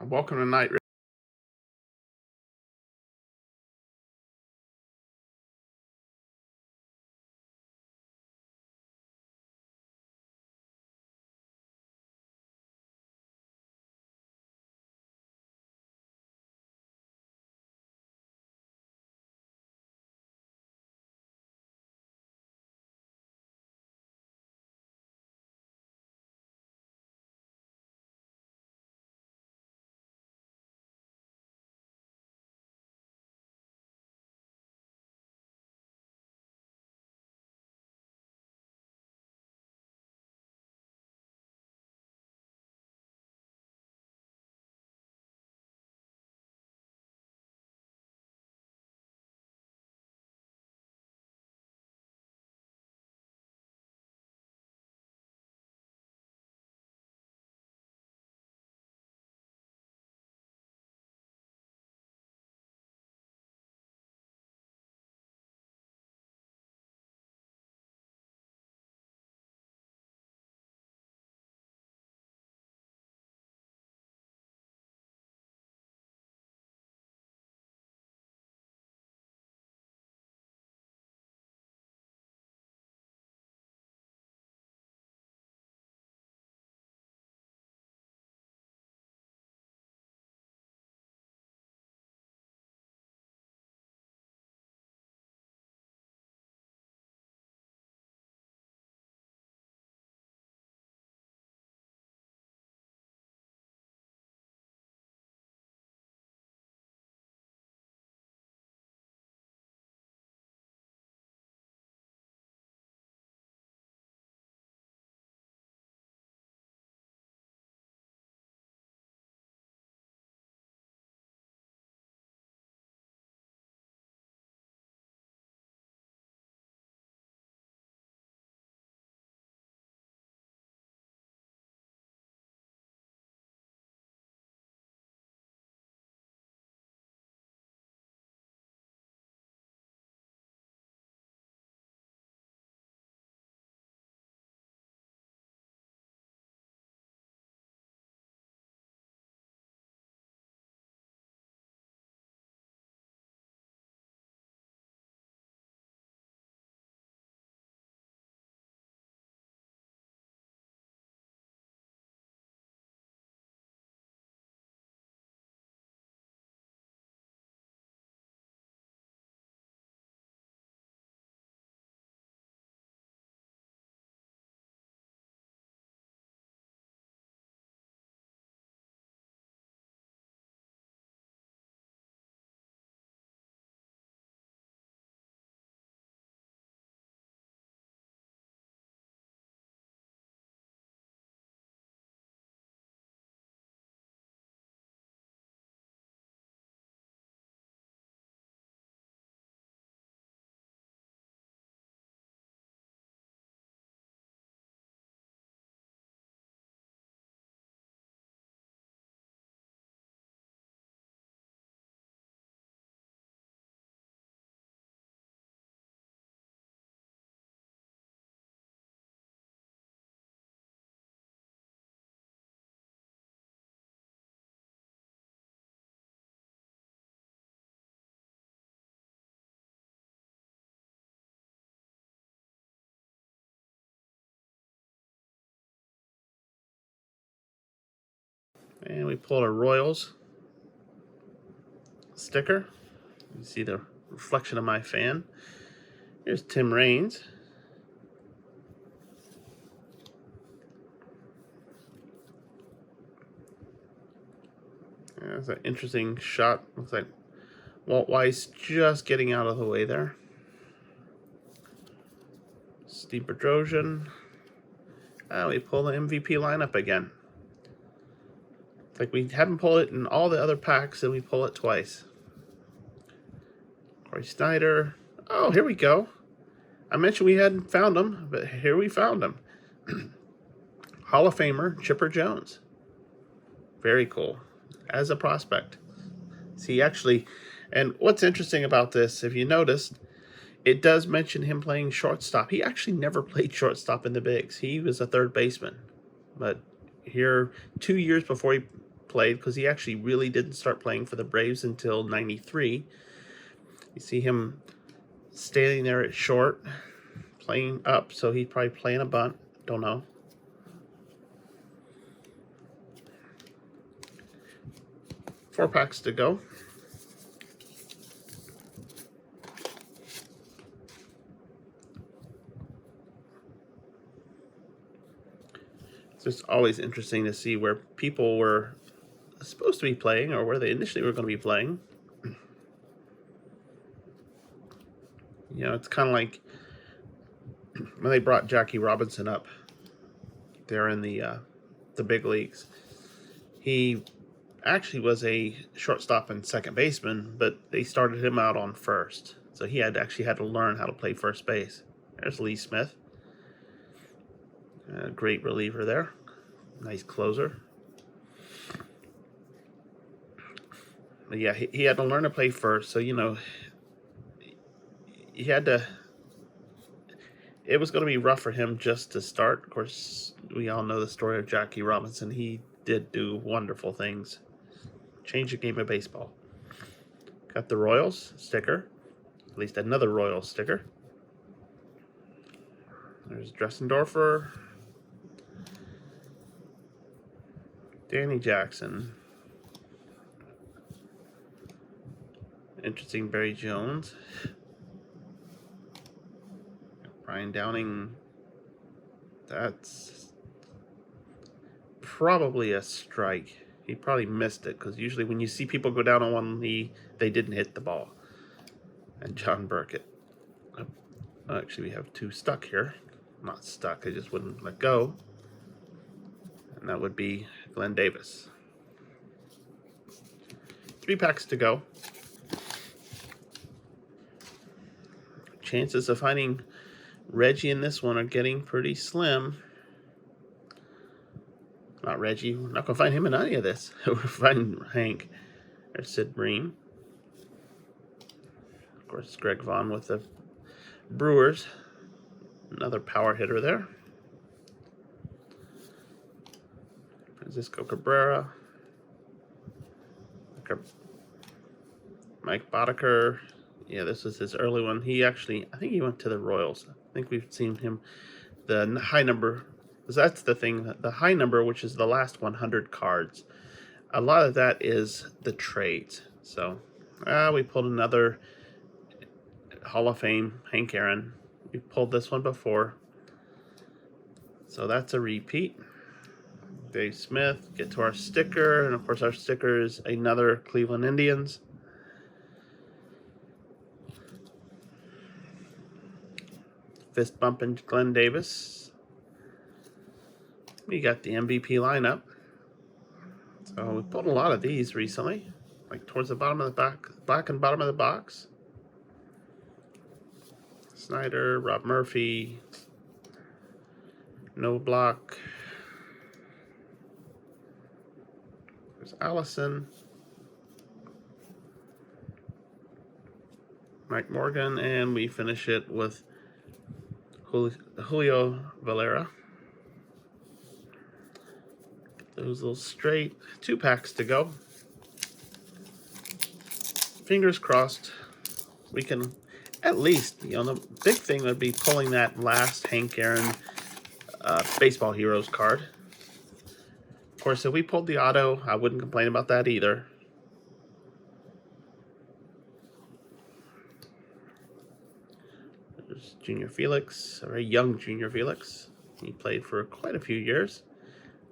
Welcome to night. And we pulled a Royals sticker. You see the reflection of my fan. Here's Tim Raines. That's an interesting shot. Looks like Walt Weiss just getting out of the way there. Steve Bedrosian. We pull the MVP lineup again. It's like we haven't pulled it in all the other packs, and we pull it twice. Corey Snyder. Oh, here we go. I mentioned we hadn't found him, but here we found him. Hall of Famer Chipper Jones. Very cool. As a prospect. See, actually, and what's interesting about this, if you noticed, it does mention him playing shortstop. He actually never played shortstop in the bigs. He was a third baseman. But here, 2 years before he played, because he actually really didn't start playing for the Braves until '93. You see him standing there at short, playing up, so he's probably playing a bunt. Don't know. Four packs to go. It's just always interesting to see where people were supposed to be playing, or where they initially were going to be playing. You know, it's kind of like when they brought Jackie Robinson up there in the big leagues. He actually was a shortstop and second baseman, but they started him out on first, so he had to learn how to play first base. There's Lee Smith, a great reliever there, nice closer. But yeah, he had to learn to play first, so you know, he had to. It was going to be rough for him just to start. Of course, we all know the story of Jackie Robinson. He did do wonderful things. Changed the game of baseball. Got the Royals sticker. At least another Royals sticker. There's Dressendorfer. Danny Jackson. Interesting Barry Jones. Brian Downing. That's probably a strike. He probably missed it, because usually when you see people go down on one knee, they didn't hit the ball. And John Burkett. Actually, we have two stuck here. Not stuck, I just wouldn't let go. And that would be Glenn Davis. 3 packs to go. Chances of finding Reggie in this one are getting pretty slim. Not Reggie. We're not going to find him in any of this. We're finding Hank. There's Sid Bream. Of course, Greg Vaughn with the Brewers. Another power hitter there. Francisco Cabrera. Mike Boddicker. Yeah, this is his early one. I think he went to the Royals. I think we've seen him. The high number, because that's the thing, the high number, which is the last 100 cards. A lot of that is the trades. So, we pulled another Hall of Fame, Hank Aaron. We pulled this one before. So that's a repeat. Dave Smith, get to our sticker. And of course our sticker is another Cleveland Indians. Fist bumping Glenn Davis. We got the MVP lineup. So we pulled a lot of these recently, like towards the bottom of the back and bottom of the box. Snyder, Rob Murphy, No Block. There's Allison, Mike Morgan, and we finish it with Julio Valera. Those little straight. 2 packs to go. Fingers crossed we can at least, you know, the big thing would be pulling that last Hank Aaron Baseball Heroes card. Of course, if we pulled the auto, I wouldn't complain about that either. There's Junior Felix, a very young Junior Felix. He played for quite a few years.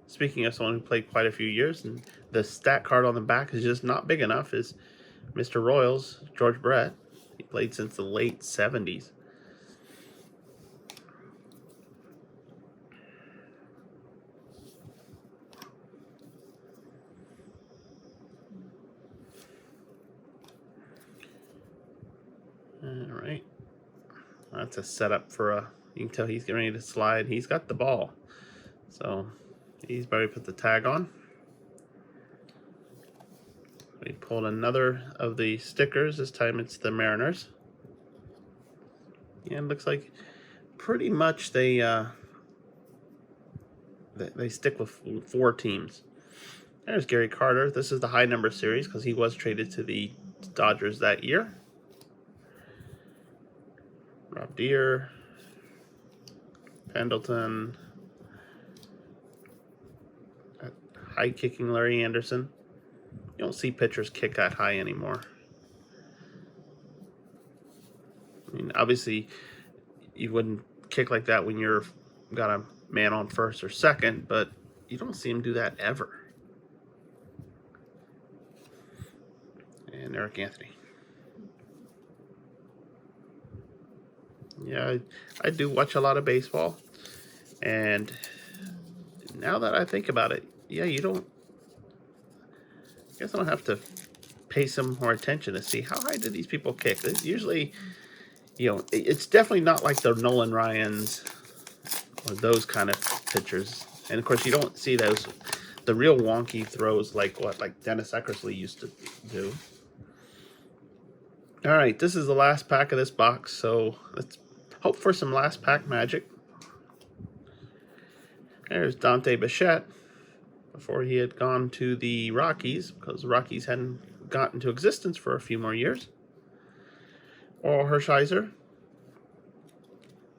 Speaking of someone who played quite a few years, and the stat card on the back is just not big enough, is Mr. Royals, George Brett. He played since the late 70s. All right. That's a setup for a... You can tell he's getting ready to slide. He's got the ball. So he's better put the tag on. We pulled another of the stickers. This time it's the Mariners. And it looks like pretty much they stick with 4 teams. There's Gary Carter. This is the high number series because he was traded to the Dodgers that year. Rob Deere, Pendleton, high kicking Larry Anderson. You don't see pitchers kick that high anymore. I mean, obviously, you wouldn't kick like that when you're got a man on first or second, but you don't see him do that ever. And Eric Anthony. Yeah, I do watch a lot of baseball, and now that I think about it, yeah, I guess I don't have to pay some more attention to see how high do these people kick. It's usually, it's definitely not like the Nolan Ryans or those kind of pitchers. And of course, you don't see the real wonky throws like Dennis Eckersley used to do. All right, this is the last pack of this box, so let's hope for some last pack magic. There's Dante Bichette before he had gone to the Rockies, because the Rockies hadn't gotten into existence for a few more years. Oral Hershiser,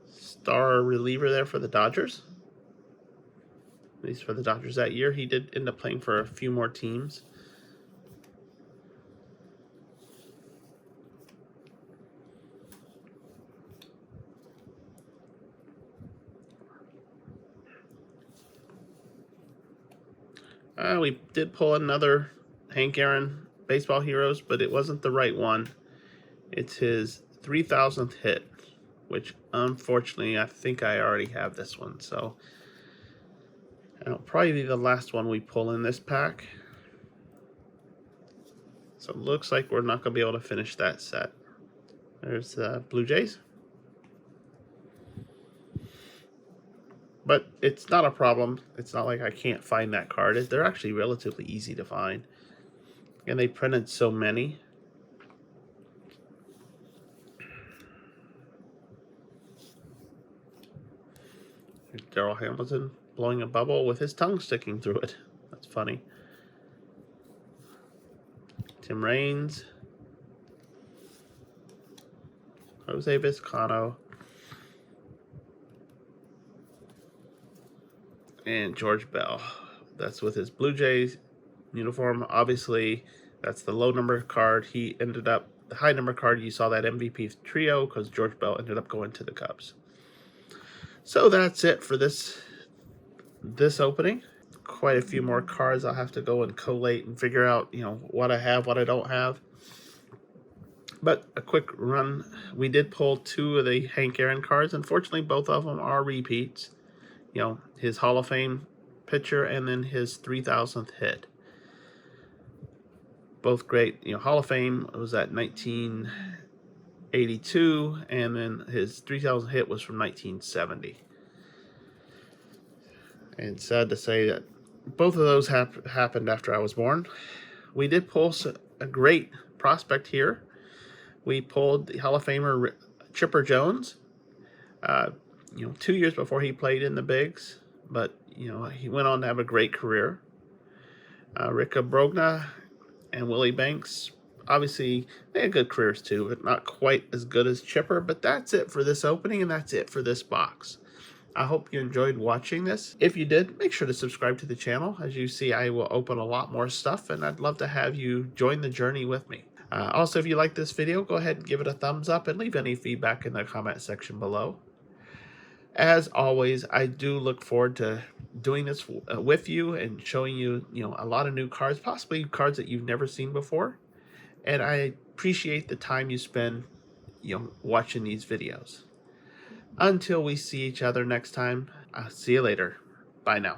star reliever there for the Dodgers. At least for the Dodgers that year. He did end up playing for a few more teams. We did pull another Hank Aaron Baseball Heroes, but it wasn't the right one. It's his 3,000th hit, which unfortunately I think I already have this one. So it'll probably be the last one we pull in this pack. So it looks like we're not going to be able to finish that set. There's the Blue Jays. But it's not a problem. It's not like I can't find that card. They're actually relatively easy to find. And they printed so many. Here's Darryl Hamilton blowing a bubble with his tongue sticking through it. That's funny. Tim Raines. Jose Vizcano. And George Bell. That's with his Blue Jays uniform. Obviously, that's the low number card. He ended up, the high number card, you saw that MVP trio because George Bell ended up going to the Cubs. So that's it for this opening. Quite a few more cards I'll have to go and collate and figure out, what I have, what I don't have. But a quick run. We did pull 2 of the Hank Aaron cards. Unfortunately, both of them are repeats. His Hall of Fame pitcher and then his 3,000th hit. Both great. Hall of Fame was at 1982, and then his 3,000th hit was from 1970. And sad to say that both of those happened after I was born. We did pull a great prospect here. We pulled the Hall of Famer Chipper Jones. 2 years before he played in the bigs, but he went on to have a great career. Rick Brogna and Willie Banks, obviously they had good careers too, but not quite as good as Chipper. But that's it for this opening, and that's it for this box. I hope you enjoyed watching this. If you did, make sure to subscribe to the channel. As you see, I will open a lot more stuff, and I'd love to have you join the journey with me. Also, if you like this video, go ahead and give it a thumbs up and leave any feedback in the comment section below. As always, I do look forward to doing this with you and showing you, a lot of new cards, possibly cards that you've never seen before. And I appreciate the time you spend, watching these videos. Until we see each other next time, I'll see you later. Bye now.